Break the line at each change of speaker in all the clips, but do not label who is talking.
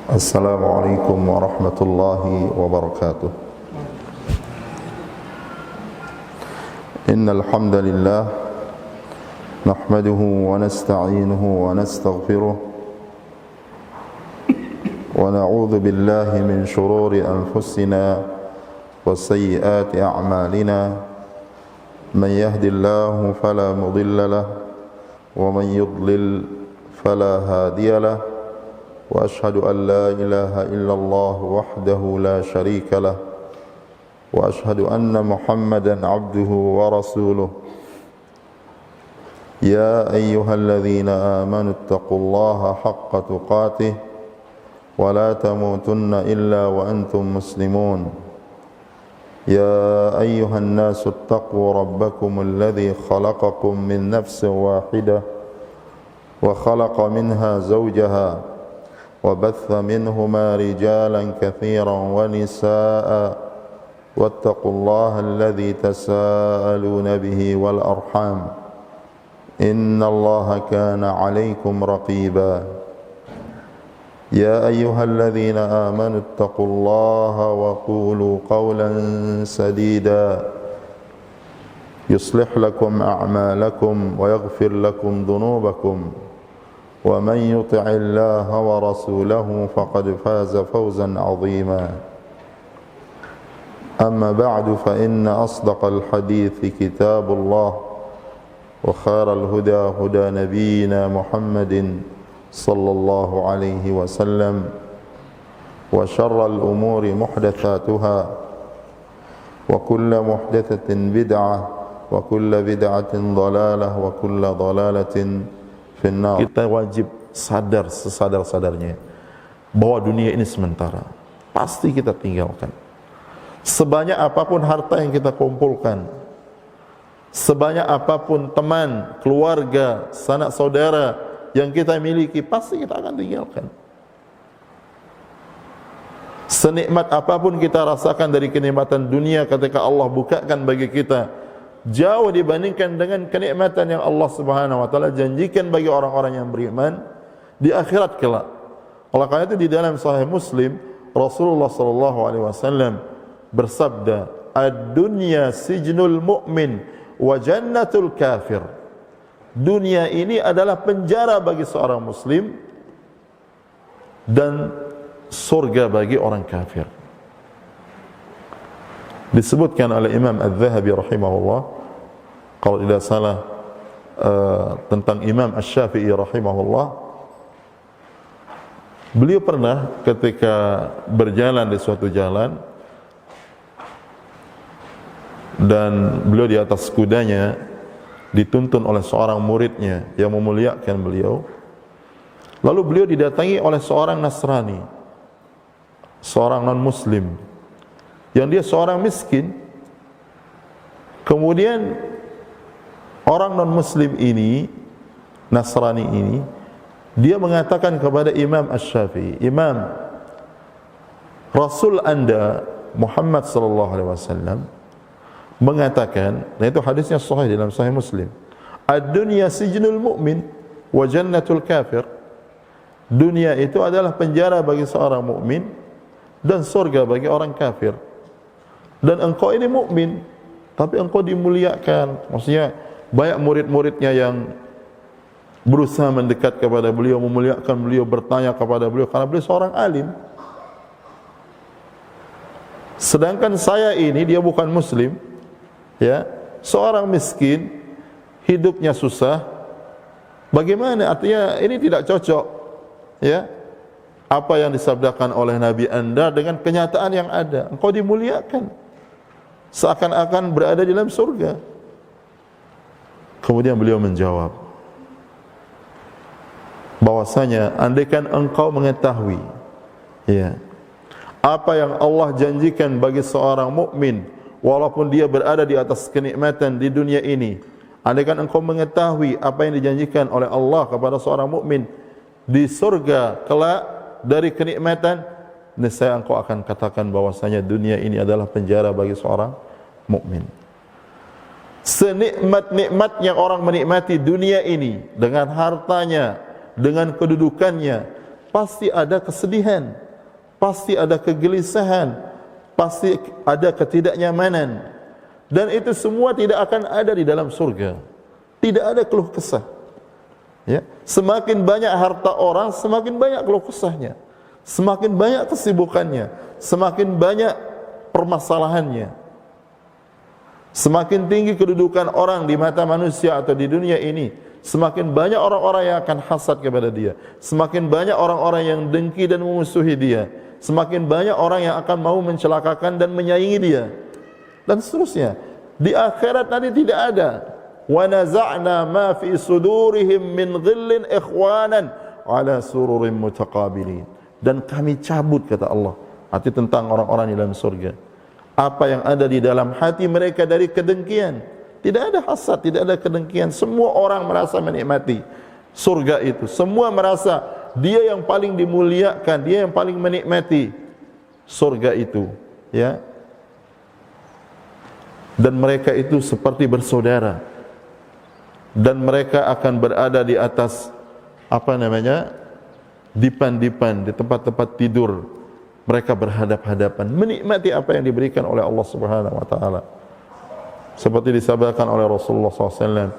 Assalamualaikum warahmatullahi wabarakatuh. Innal hamdalillah nahmaduhu wa nasta'inuhu wa nastaghfiruh wa na'udzu billahi min shururi anfusina wa sayyiati a'malina. Man yahdihillahu fala mudilla lahu wa man yudlil fala hadiya lahu. وأشهد أن لا إله إلا الله وحده لا شريك له وأشهد أن محمدا عبده ورسوله. يا أيها الذين آمنوا اتقوا الله حق تقاته ولا تموتن إلا وأنتم مسلمون. يا أيها الناس اتقوا ربكم الذي خلقكم من نفس واحدة وخلق منها زوجها وبث منهما رجالا كثيرا ونساء واتقوا الله الذي تساءلون به والأرحام إن الله كان عليكم رقيبا. يا أيها الذين آمنوا اتقوا الله وقولوا قولا سديدا يصلح لكم أعمالكم ويغفر لكم ذنوبكم ومن يطع الله ورسوله فقد فاز فوزا عظيما. أما بعد فإن أصدق الحديث كتاب الله وخير الهدى هدى نبينا محمد صلى الله عليه وسلم وشر الأمور محدثاتها وكل محدثة بدعة وكل بدعة ضلالة وكل ضلالة. Kita wajib sadar sesadar-sadarnya bahwa dunia ini sementara, pasti kita tinggalkan. Sebanyak apapun harta yang kita kumpulkan, sebanyak apapun teman, keluarga, sanak saudara yang kita miliki, pasti kita akan tinggalkan. Senikmat apapun kita rasakan dari kenikmatan dunia ketika Allah bukakan bagi kita, jauh dibandingkan dengan kenikmatan yang Allah Subhanahu wa taala janjikan bagi orang-orang yang beriman di akhirat kelak. Oleh karena itu di dalam Sahih Muslim Rasulullah sallallahu alaihi wasallam bersabda, "Ad-dunya sijnul mu'min wa jannatul kafir." Dunia ini adalah penjara bagi seorang muslim dan surga bagi orang kafir. Disebutkan oleh Imam Az-Zahabi rahimahullah, kalau tidak salah, tentang Imam Asy-Syafi'i rahimahullah, beliau pernah ketika berjalan di suatu jalan dan beliau di atas kudanya dituntun oleh seorang muridnya yang memuliakan beliau, lalu beliau didatangi oleh seorang Nasrani, seorang non-muslim, yang dia seorang miskin. Kemudian orang non-muslim ini, Nasrani ini, dia mengatakan kepada Imam Asy-Syafi'i, "Imam, Rasul Anda Muhammad sallallahu alaihi wasallam mengatakan," dan itu hadisnya sahih dalam Sahih Muslim, "Ad-dunya sijnul mu'min wa jannatul kafir." Dunia itu adalah penjara bagi seorang mukmin dan surga bagi orang kafir. Dan engkau ini mukmin, tapi engkau dimuliakan. Maksudnya banyak murid-muridnya yang berusaha mendekat kepada beliau, memuliakan beliau, bertanya kepada beliau karena beliau seorang alim. Sedangkan saya ini, dia bukan muslim, ya, seorang miskin, hidupnya susah. Bagaimana? Artinya ini tidak cocok, ya, apa yang disabdakan oleh Nabi Anda dengan kenyataan yang ada. Engkau dimuliakan, seakan-akan berada di dalam surga. Kemudian beliau menjawab bahwasanya andaikan engkau mengetahui, ya, apa yang Allah janjikan bagi seorang mukmin walaupun dia berada di atas kenikmatan di dunia ini, andaikan engkau mengetahui apa yang dijanjikan oleh Allah kepada seorang mukmin di surga kelak dari kenikmatan, niscaya engkau akan katakan bahwasanya dunia ini adalah penjara bagi seorang mukmin. Senikmat-nikmatnya orang menikmati dunia ini dengan hartanya, dengan kedudukannya, pasti ada kesedihan, pasti ada kegelisahan, pasti ada ketidaknyamanan, dan itu semua tidak akan ada di dalam surga. Tidak ada keluh kesah. Ya, semakin banyak harta orang, semakin banyak keluh kesahnya, semakin banyak kesibukannya, semakin banyak permasalahannya. Semakin tinggi kedudukan orang di mata manusia atau di dunia ini, semakin banyak orang-orang yang akan hasad kepada dia, semakin banyak orang-orang yang dengki dan memusuhi dia, semakin banyak orang yang akan mau mencelakakan dan menyaingi dia, dan seterusnya. Di akhirat nanti tidak ada. Wa naza'na ma fi sudurihim min dhillin ikhwanan ala sururin mutaqabilin. Dan kami cabut, kata Allah, arti tentang orang-orang di dalam surga, apa yang ada di dalam hati mereka dari kedengkian. Tidak ada hasad, tidak ada kedengkian. Semua orang merasa menikmati surga itu. Semua merasa dia yang paling dimuliakan, dia yang paling menikmati surga itu, ya. Dan mereka itu seperti bersaudara. Dan mereka akan berada di atas dipan-dipan, di tempat-tempat tidur. Mereka berhadap-hadapan, menikmati apa yang diberikan oleh Allah Subhanahu wa taala. Seperti disabdakan oleh Rasulullah SAW,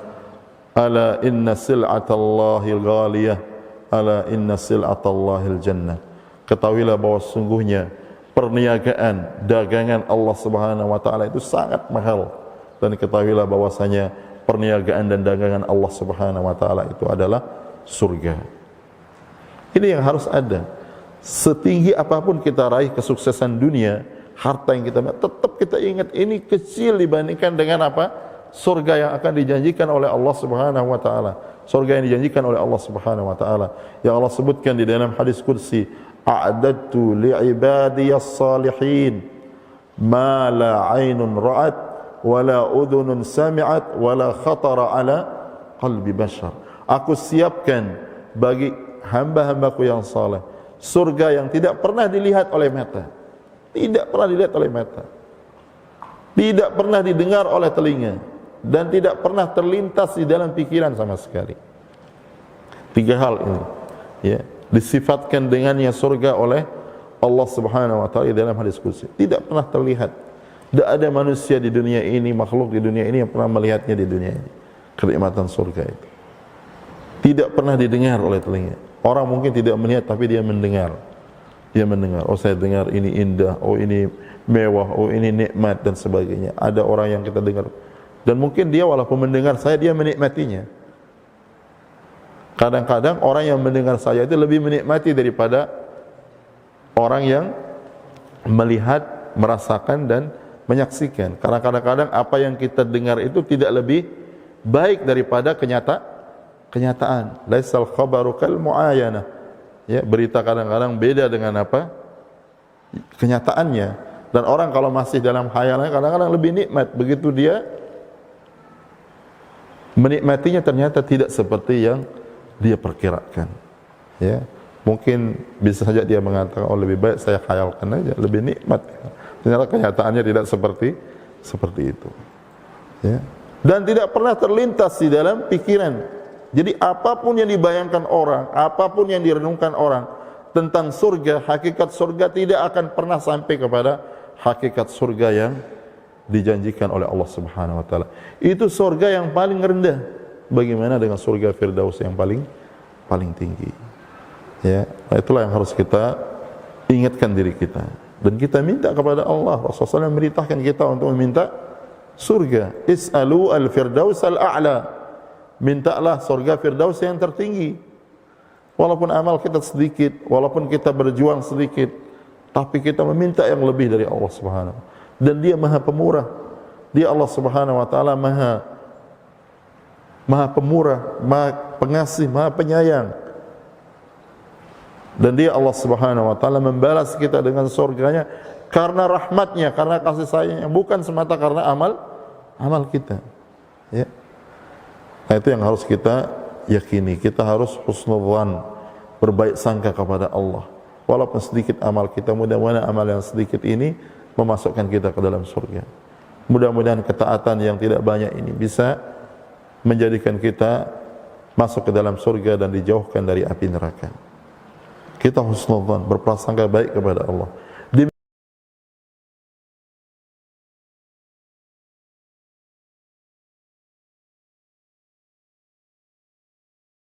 ala inna sil'atallahil ghaliyah, ala inna sil'atallahil jannah. Ketahuilah bahwa sungguhnya perniagaan, dagangan Allah Subhanahu wa taala itu sangat mahal. Dan ketahuilah bahwasanya perniagaan dan dagangan Allah Subhanahu wa taala itu adalah surga. Ini yang harus ada. Setinggi apapun kita raih kesuksesan dunia, harta yang kita tetap kita ingat ini kecil dibandingkan dengan apa? Surga yang akan dijanjikan oleh Allah Subhanahu wa taala. Surga yang dijanjikan oleh Allah Subhanahu wa taala. Yang Allah sebutkan di dalam hadis qudsi, a'dadtu li'ibadiyas salihin ma la 'ainun ra'at wala udhunun sami'at wala khatara ala qalbi bashar. Aku siapkan bagi hamba-hambaku yang saleh surga yang tidak pernah dilihat oleh mata, tidak pernah dilihat oleh mata, tidak pernah didengar oleh telinga, dan tidak pernah terlintas di dalam pikiran sama sekali. Tiga hal ini, ya, disifatkan dengannya surga oleh Allah Subhanahu wa taala dalam hadis qudsi. Tidak pernah terlihat. Tidak ada manusia di dunia ini, makhluk di dunia ini yang pernah melihatnya di dunia ini. Kenikmatan surga itu tidak pernah didengar oleh telinga. Orang mungkin tidak melihat, tapi dia mendengar. Dia mendengar, oh saya dengar ini indah, oh ini mewah, oh ini nikmat, dan sebagainya. Ada orang yang kita dengar, dan mungkin dia walaupun mendengar saya, dia menikmatinya. Kadang-kadang orang yang mendengar saya itu lebih menikmati daripada orang yang melihat, merasakan, dan menyaksikan. Karena kadang-kadang apa yang kita dengar itu tidak lebih baik daripada kenyataan. Laisal khabaru kal muayanah. Ya, berita kadang-kadang beda dengan apa? Kenyataannya. Dan orang kalau masih dalam khayalannya kadang-kadang lebih nikmat. Begitu dia menikmatinya ternyata tidak seperti yang dia perkirakan. Ya, mungkin bisa saja dia mengatakan, oh lebih baik saya khayalkan aja, lebih nikmat. Ternyata kenyataannya tidak seperti itu. Ya. Dan tidak pernah terlintas di dalam pikiran. Jadi apapun yang dibayangkan orang, apapun yang direnungkan orang tentang surga, hakikat surga tidak akan pernah sampai kepada hakikat surga yang dijanjikan oleh Allah Subhanahu wa taala. Itu surga yang paling rendah. Bagaimana dengan surga Firdaus yang paling tinggi? Ya, itulah yang harus kita ingatkan diri kita. Dan kita minta kepada Allah. Rasulullah SAW memerintahkan kita untuk meminta surga. Is'alu al-firdaus al-a'la. Mintalah surga Firdaus yang tertinggi. Walaupun amal kita sedikit, walaupun kita berjuang sedikit, tapi kita meminta yang lebih dari Allah Subhanahu. Dan Dia Maha Pemurah. Dia Allah Subhanahu wa taala Maha Pemurah, Maha Pengasih, Maha Penyayang. Dan Dia Allah Subhanahu wa taala membalas kita dengan surganya karena rahmatnya, karena kasih sayangnya, bukan semata karena amal kita. Ya. Nah, itu yang harus kita yakini. Kita harus husnudzan, berbaik sangka kepada Allah. Walaupun sedikit amal kita, mudah-mudahan amal yang sedikit ini memasukkan kita ke dalam surga. Mudah-mudahan ketaatan yang tidak banyak ini bisa menjadikan kita masuk ke dalam surga dan dijauhkan dari api neraka. Kita husnudzan, berprasangka baik kepada Allah.